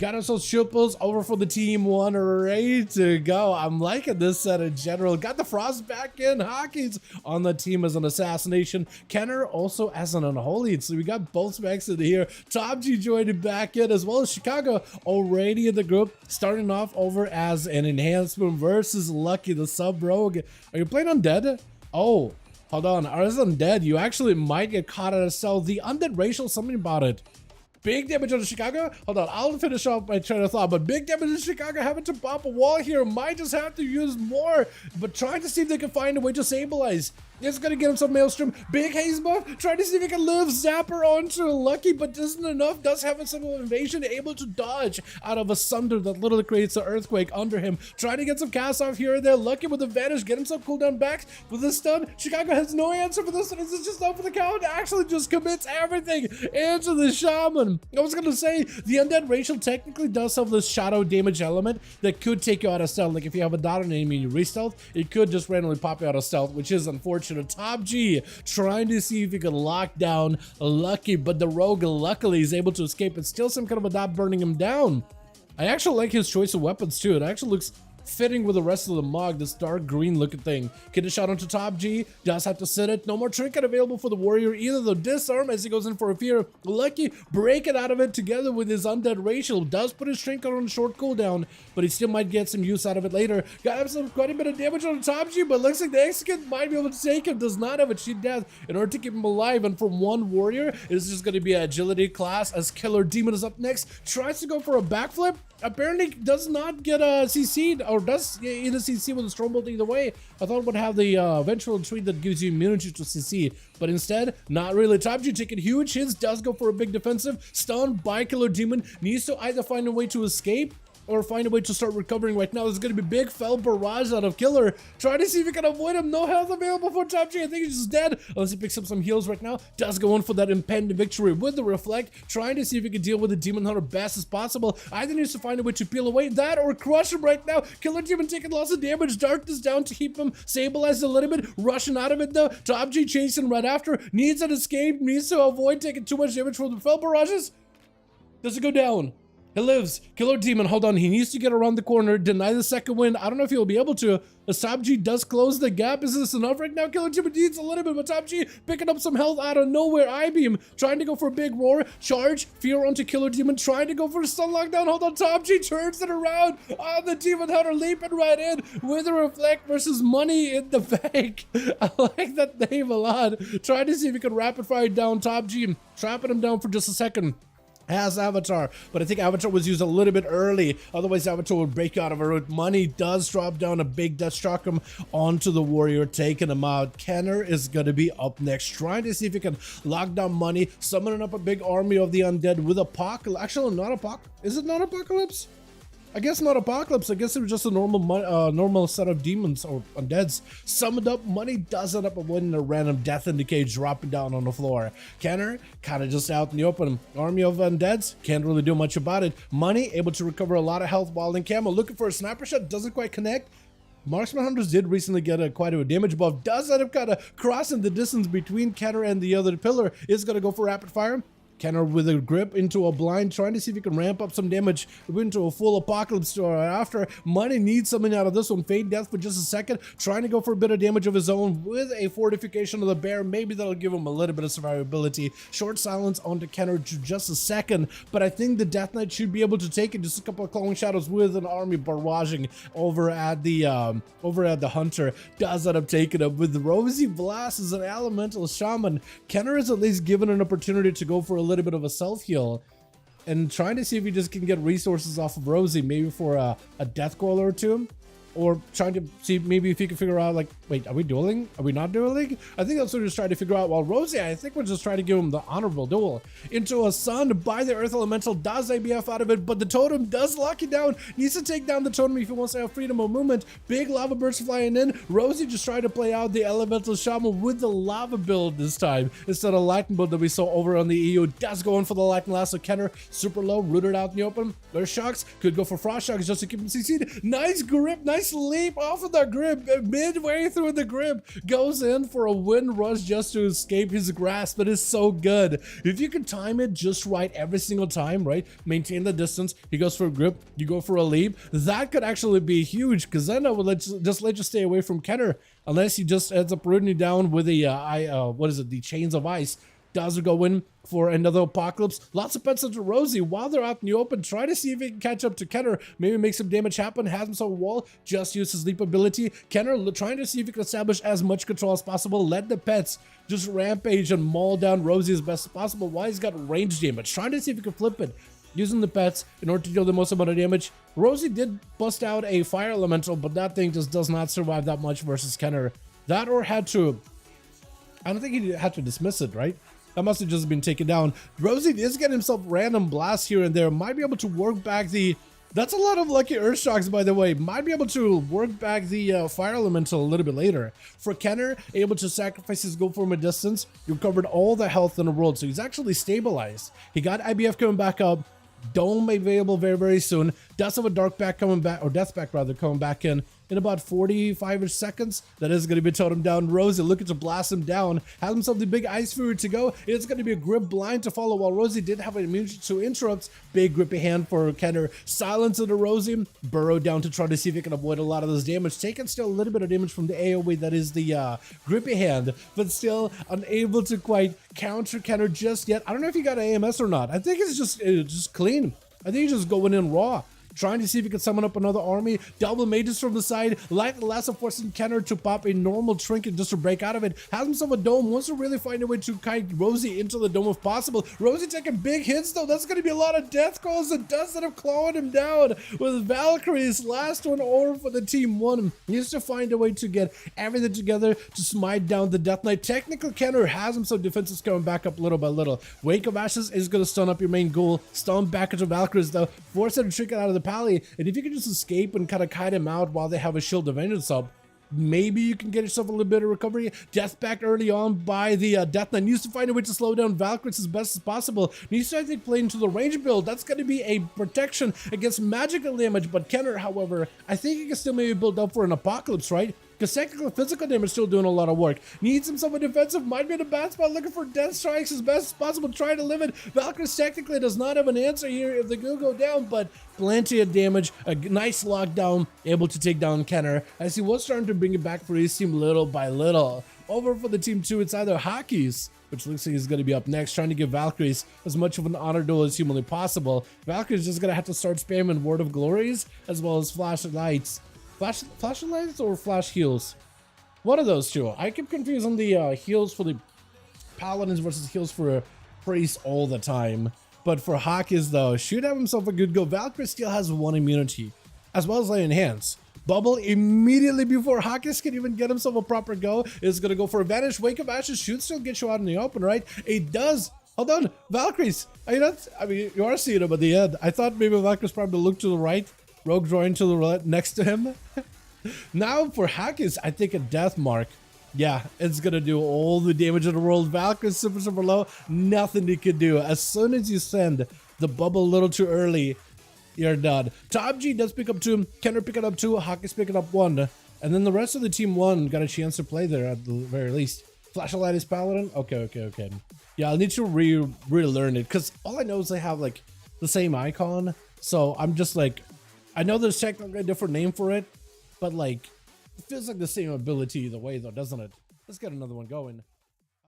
Got ourselves triples over for the team one, ready to go. I'm liking this set in general. Got the Frost back in. Hockey's on the team as an Assassination. Kenner also as an Unholy. So we got both specs in here. Top G joining back in, as well as Chicago already in the group. Starting off over as an enhancement versus Lucky, the sub-rogue. Are you playing Undead? Oh, hold on. As Undead, you actually might get caught at a cell. The Undead racial, something about it. Big damage on Chicago. Hold on, I'll finish off my train of thought, but big damage on Chicago, having to pop a wall here. Might just have to use more, but trying to see if they can find a way to stabilize. It's gonna get him some Maelstrom. Big haze buff, trying to see if he can live Zapper onto Lucky, but isn't enough. Does have a single invasion, able to dodge out of a Sunder that literally creates an earthquake under him. Trying to get some cast off here and there. Lucky with advantage, get himself cooldown back with the stun. Chicago has no answer for this one. Is it just up for the count? Actually just commits everything into the Shaman. I was gonna say, the Undead Racial technically does have this shadow damage element that could take you out of stealth. Like if you have a Dalaran enemy and you re-stealth, it could just randomly pop you out of stealth, which is unfortunate. Top G trying to see if he can lock down Lucky, but the rogue luckily is able to escape. It's still some kind of a dot burning him down. I actually like his choice of weapons too. It actually looks fitting with the rest of the mog, this dark green looking thing. Get a shot onto Top G, does have to sit it. No more trinket available for the warrior either, though. Disarm as he goes in for a fear. Lucky breaking out of it together with his Undead Racial. Does put his trinket on a short cooldown, but he still might get some use out of it later. Got him quite a bit of damage on Top G, but looks like the Execute might be able to take him. Does not have a cheat death in order to keep him alive, and from one warrior, it's just going to be an agility class as Killer Demon is up next. Tries to go for a backflip. Apparently does not get a CC'd, or does in a CC with a Stormbolt either way. I thought it would have the eventual treat that gives you immunity to CC, but instead, not really. Top G taking huge hits, does go for a big defensive. Stunned by Killer Demon, needs to either find a way to escape or find a way to start recovering right now. There's going to be big fell barrage out of Killer. Trying to see if he can avoid him. No health available for Top G. I think he's just dead unless he picks up some heals right now. Does go in for that impending victory with the Reflect. Trying to see if he can deal with the Demon Hunter best as possible. Either needs to find a way to peel away that or crush him right now. Killer Demon taking lots of damage. Darkness down to keep him stabilized a little bit. Rushing out of it though. Top G chasing right after. Needs an escape. Needs to avoid taking too much damage from the fell barrages. Does it go down? He lives. Killer Demon, hold on. He needs to get around the corner, deny the second wind. I don't know if he'll be able to. The Top G does close the gap. Is this enough right now? Killer Demon needs a little bit, but Top G picking up some health out of nowhere. I-beam, trying to go for a big roar. Charge, fear onto Killer Demon, trying to go for a stun lockdown. Hold on, Top G turns it around. On the Demon Hunter, leaping right in with a Reflect versus money in the bank. I like that name a lot. Trying to see if he can rapid fire down Top G. Trapping him down for just a second. Has Avatar, but I think Avatar was used a little bit early. Otherwise, Avatar would break out of a route. Money does drop down a big death shock him onto the warrior, taking him out. Kenner is going to be up next, trying to see if he can lock down Money, summoning up a big army of the undead with Apocalypse. Actually, not Apocalypse. Is it not Apocalypse? I guess not Apocalypse. I guess it was just a normal set of demons or undeads. Summoned up, Money does end up avoiding a random death in the cage, dropping down on the floor. Kenner kind of just out in the open. Army of undeads, can't really do much about it. Money able to recover a lot of health while in camo. Looking for a sniper shot, doesn't quite connect. Marksman Hunters did recently get quite a damage buff. Does end up kind of crossing the distance between Kenner and the other pillar. Is going to go for rapid fire. Kenner with a grip into a blind, trying to see if he can ramp up some damage into a full Apocalypse after. Money needs something out of this one. Fade Death for just a second, trying to go for a bit of damage of his own with a fortification of the bear. Maybe that'll give him a little bit of survivability. Short silence onto Kenner to just a second, but I think the Death Knight should be able to take it. Just a couple of Clawing Shadows with an army barraging over at the Hunter. Does end up taking him with Rosy Blast as an elemental shaman. Kenner is at least given an opportunity to go for a little bit of a self-heal and trying to see if he just can get resources off of Rosie, maybe for a death coil or two, or trying to see maybe if he can figure out, like, wait, are we dueling? Are we not dueling? I think that's what he's trying to figure out. While Rosie, I think we're just trying to give him the honorable duel. Into a Sun by the Earth Elemental, does ABF out of it, but the totem does lock it down. Needs to take down the totem if he wants to have freedom of movement. Big lava burst flying in. Rosie just trying to play out the Elemental Shaman with the lava build this time, instead of lightning build that we saw over on the EU. Does go in for the lightning lasso. Kenner, super low, rooted out in the open. There's shocks, could go for frost shocks just to keep him CC'd. Nice grip, nice nice leap off of the grip, midway through the grip, goes in for a wind rush just to escape his grasp. It is so good. If you can time it just right every single time, right? Maintain the distance. He goes for a grip, you go for a leap. That could actually be huge, because then I would just let you stay away from Kenner, unless he just ends up rooting you down with the the chains of ice. Does go in for another apocalypse. Lots of pets into Rosie while they're out in the open. Try to see if he can catch up to Kenner. Maybe make some damage happen. Has himself a wall. Just use his leap ability. Kenner trying to see if he can establish as much control as possible. Let the pets just rampage and maul down Rosie as best as possible while he's got range damage. Trying to see if he can flip it. Using the pets in order to deal the most amount of damage. Rosie did bust out a fire elemental, but that thing just does not survive that much versus Kenner. That or had to... I don't think he had to dismiss it, right? That must have just been taken down. Rosie is getting himself random blasts here and there. Might be able to work back the... That's a lot of lucky Earth Shocks, by the way. Might be able to work back the Fire Elemental a little bit later. For Kenner, able to sacrifice his go from a distance. You recovered all the health in the world, so he's actually stabilized. He got IBF coming back up. Dome available very, very soon. Dust of a Dark Pack coming back, or Death Pack rather, coming back in about 45-ish seconds. That is going to be totem down. Rosie looking to blast him down. Has himself the big Ice Fury to go. It's going to be a grip blind to follow, while Rosie did have an immunity to interrupts. Big grippy hand for Kenner. Silence of the Rosie. Burrow down to try to see if he can avoid a lot of this damage. Taking still a little bit of damage from the AoE that is the grippy hand, but still unable to quite counter Kenner just yet. I don't know if he got AMS or not. I think it's just clean. I think he's just going in raw. Trying to see if he can summon up another army. Double mages from the side. Like the last of forcing Kenner to pop a normal trinket just to break out of it. Has himself a dome. Wants to really find a way to kite Rosie into the dome if possible. Rosie taking big hits though. That's going to be a lot of death calls. And does end up clawing him down with Valkyrie's last one over for the team one. Needs to find a way to get everything together to smite down the Death Knight. Technical Kenner has himself defenses coming back up little by little. Wake of Ashes is going to stun up your main goal. Stun back into Valkyries though. Force him to trinket out of the Pally, and if you can just escape and kind of kite him out while they have a Shield of Vengeance up, maybe you can get yourself a little bit of recovery. Death back early on by the Death Knight. Needs to find a way to slow down Valkyries as best as possible. Needs to, I think, play into the range build. That's going to be a protection against magical damage, but Kenner, however, I think he can still maybe build up for an apocalypse, right? Because technical physical damage still doing a lot of work. Needs himself a defensive. Might be in a bad spot looking for death strikes as best as possible. Trying to limit. Valkyries technically does not have an answer here if they do go down, but plenty of damage. A nice lockdown. Able to take down Kenner as he was starting to bring it back for his team little by little. Over for the team 2, it's either Hockey's, which looks like he's going to be up next, trying to give Valkyries as much of an honor duel as humanly possible. Valkyries just going to have to start spamming Word of Glories as well as Flashlights. Flashlights or flash heals? One of those two. I keep confusing the heals for the paladins versus heals for priests all the time. But for Hawkins though, should have himself a good go. Valkyrie still has 1 immunity, as well as Lay Enhance. Bubble immediately before Hawkins can even get himself a proper go is gonna go for a Vanish. Wake of Ashes should still get you out in the open, right? It does. Hold on, Valkyries. Are you not? I mean, you are seeing him at the end. I thought maybe Valkyries probably looked to the right. Rogue drawing to the right next to him. Now for Hawkins, I think a death mark. Yeah, it's gonna do all the damage in the world. Valkyrie's super, super low. Nothing you can do. As soon as you send the bubble a little too early, you're done. Top G does pick up 2. Kenner picking up 2. Hawkins picking up 1. And then the rest of the team 1 got a chance to play there at the very least. Flashlight is Paladin. Okay. Yeah, I'll need to relearn it because all I know is they have like the same icon. So I'm just like, I know there's technically a different name for it, but like, it feels like the same ability either way though, doesn't it? Let's get another one going.